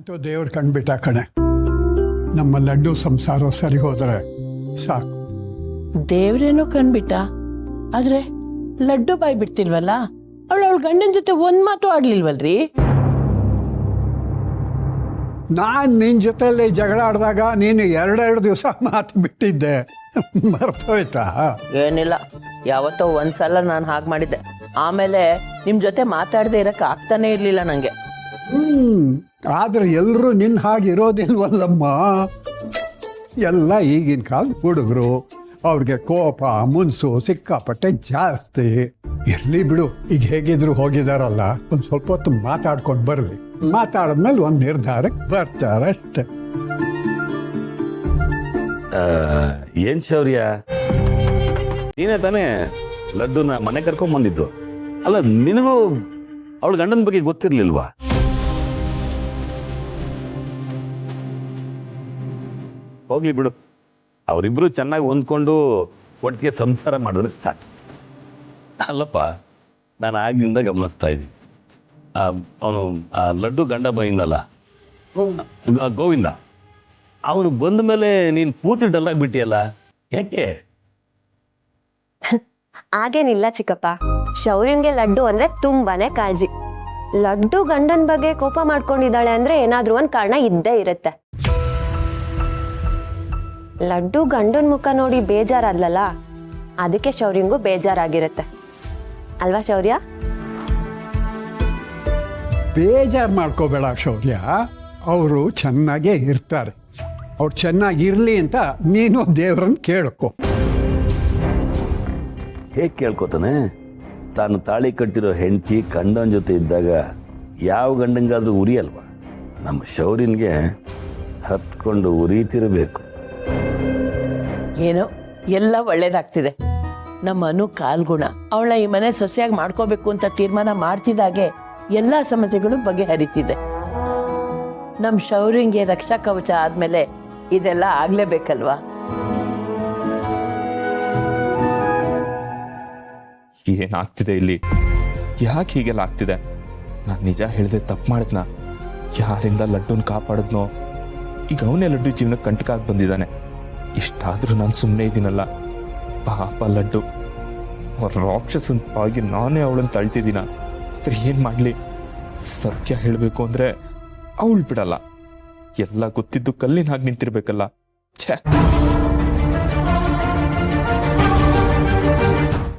ಅಂತೂ ದೇವ್ರು ಕಂಡ್ಬಿಟ್ಟ ಕಣೆ. ನಮ್ಮ ಲಡ್ಡು ಸಂಸಾರ ಸರಿ ಹೋದ್ರೆ ಸಾಕು. ದೇವ್ರೇನೋ ಕಂಡ್ಬಿಟ್ಟ, ಆದ್ರೆ ಲಡ್ಡು ಬಾಯ್ ಬಿಡ್ತಿಲ್ವಲ್ಲ. ಅವಳ ಗಂಡನ ಜೊತೆ ಒಂದ್ ಮಾತು ಆಡ್ಲಿಲ್ವಲ್ರಿ? ನಾನ್ ನಿನ್ ಜೊತೆಲಿ ಜಗಳ ಆಡಿದಾಗ ನೀನು 2 ದಿವಸ ಮಾತು ಬಿಟ್ಟಿದ್ದೆ, ಮರ್ತೋಯ್ತಾ? ಏನಿಲ್ಲ, ಯಾವತ್ತೋ ಒಂದ್ಸಲ ನಾನು ಹಾಗೆ ಮಾಡಿದ್ದೆ. ಆಮೇಲೆ ನಿಮ್ ಜೊತೆ ಮಾತಾಡದೆ ಇರಕ್ ಆಗ್ತಾನೆ ಇರ್ಲಿಲ್ಲ ನಂಗೆ. ಆದ್ರೆ ಎಲ್ರು ನಿನ್ ಹಾಗಿರೋದಿಲ್ವಲ್ಲಮ್ಮ. ಎಲ್ಲ ಈಗಿನ ಕಾಲ ಹುಡುಗರು, ಅವ್ರಿಗೆ ಕೋಪ ಮುನ್ಸು ಸಿಕ್ಕಾಪಟ್ಟೆ ಜಾಸ್ತಿ. ಇರ್ಲಿ ಬಿಡು, ಈಗ ಹೇಗಿದ್ರು ಹೋಗಿದಾರಲ್ಲ, ಒಂದ್ ಸ್ವಲ್ಪ ಹೊತ್ತು ಮಾತಾಡ್ಕೊಂಡು ಬರ್ಲಿ. ಮಾತಾಡಿದ್ಮೇಲೆ ಒಂದ್ ನಿರ್ಧಾರಕ್ಕೆ ಬರ್ತಾರಷ್ಟೆ. ಏನ್ ಶೌರ್ಯ, ನೀನೇ ತಾನೇ ಲಡ್ಡುನ ಮನೆ ಕರ್ಕೊಂಡ್ ಬಂದಿದ್ದು? ಅಲ್ಲ, ನಿನಗೂ ಅವಳ ಗಂಡನ ಬಗ್ಗೆ ಗೊತ್ತಿರ್ಲಿಲ್ವಾ? ಹೋಗ್ಲಿ ಬಿಡು, ಅವರಿಬ್ರು ಚೆನ್ನಾಗಿ ಹೊಂದ್ಕೊಂಡು ಒಟ್ಟಿಗೆ ಸಂಸಾರ ಮಾಡಿದ್ರೆ ಸಾಕು. ಅಲ್ಲಪ್ಪ, ನಾನು ಆಗ್ಲಿಂದ ಗಮನಿಸ್ತಾ ಇದ್ದೀನಿ, ಅವನು ಲಡ್ಡು ಗಂಡ ಬೈಂದಲ್ಲ ಗೋವಿಂದ, ಅವನು ಬಂದ ಮೇಲೆ ನೀನು ಪೂರ್ತಿ ಡಲ್ಲಾಗಿ ಬಿಟ್ಟಿಯಲ್ಲ, ಯಾಕೆ? ಹಾಗೇನಿಲ್ಲ ಚಿಕ್ಕಪ್ಪ, ಶೌರ್ಯಂಗೆ ಲಡ್ಡು ಅಂದ್ರೆ ತುಂಬಾನೇ ಕಾಳಜಿ. ಲಡ್ಡು ಗಂಡನ ಬಗ್ಗೆ ಕೋಪ ಮಾಡ್ಕೊಂಡಿದ್ದಾಳೆ ಅಂದ್ರೆ ಏನಾದ್ರೂ ಒಂದ್ ಕಾರಣ ಇದ್ದೇ ಇರುತ್ತೆ. ಲಡ್ಡು ಗಂಡನ ಮುಖ ನೋಡಿ ಬೇಜಾರಾದ್ಲಲ್ಲ, ಅದಕ್ಕೆ ಶೌರ್ಯಂಗೂ ಬೇಜಾರಾಗಿರುತ್ತೆ ಅಲ್ವಾ ಶೌರ್ಯ? ಬೇಜಾರು ಮಾಡ್ಕೋಬೇಡ ಶೌರ್ಯ, ಅವರು ಚೆನ್ನಾಗೇ ಇರ್ತಾರೆ. ಅವ್ರು ಚೆನ್ನಾಗಿರ್ಲಿ ಅಂತ ನೀನು ದೇವ್ರನ್ನ ಕೇಳ್ಕೊ. ಹೇಗೆ ಕೇಳ್ಕೊತಾನೆ? ತಾನು ತಾಳಿ ಕಟ್ಟಿರೋ ಹೆಂಡತಿ ಗಂಡನ ಜೊತೆ ಇದ್ದಾಗ ಯಾವ ಗಂಡಂಗಾದ್ರೂ ಉರಿಯಲ್ವಾ? ನಮ್ಮ ಶೌರ್ಯನ್ಗೆ ಹತ್ಕೊಂಡು ಉರಿತಿರಬೇಕು. ಏನೋ ಎಲ್ಲ ಒಳ್ಳೇದಾಗ್ತಿದೆ. ನಮ್ಮ ಅನು ಕಾಲ್ಗುಣ ಅವಳ ಈ ಮನೆ ಸೊಸೆಯಾಗಿ ಮಾಡ್ಕೋಬೇಕು ಅಂತ ತೀರ್ಮಾನ ಮಾಡ್ತಿದ್ದಾಗೆ ಎಲ್ಲಾ ಸಮಸ್ಯೆಗಳು ಬಗೆಹರಿತಿದೆ. ನಮ್ ಶೌರ್ಯಂಗೆ ರಕ್ಷಾ ಕವಚ ಆದ್ಮೇಲೆ ಇದೆಲ್ಲ ಆಗ್ಲೇಬೇಕಲ್ವಾ? ಏನಾಗ್ತಿದೆ ಇಲ್ಲಿ? ಯಾಕೆ ಹೀಗೆಲ್ಲ ಆಗ್ತಿದೆ? ನಾನು ನಿಜ ಹೇಳಿದೆ ತಪ್ಪು ಮಾಡಿದ್ನ? ಯಾರಿಂದ ಲಡ್ಡುನ್ ಕಾಪಾಡಿದ್ನೋ? ಈಗ ಅವನೇ ಲಡ್ಡು ಜೀವನಕ್ಕೆ ಕಂಟಕಾಗಿ ಬಂದಿದ್ದಾನೆ. ಇಷ್ಟಾದ್ರೂ ನಾನು ಸುಮ್ಮನೆ ಇದ್ದೀನಲ್ಲ. ಪಾಪ ಲಡ್ಡು, ರಾಕ್ಷಸನ್ ಪಾಗಿ ನಾನೇ ಅವಳನ್ನು ತಳ್ತಿದ್ದೀನ. ಏನ್ ಮಾಡ್ಲಿ? ಸತ್ಯ ಹೇಳಬೇಕು ಅಂದ್ರೆ ಅವಳು ಬಿಡಲ್ಲ. ಎಲ್ಲ ಗೊತ್ತಿದ್ದು ಕಲ್ಲಿನ ಹಾಗೆ ನಿಂತಿರ್ಬೇಕಲ್ಲ. ಛೇ.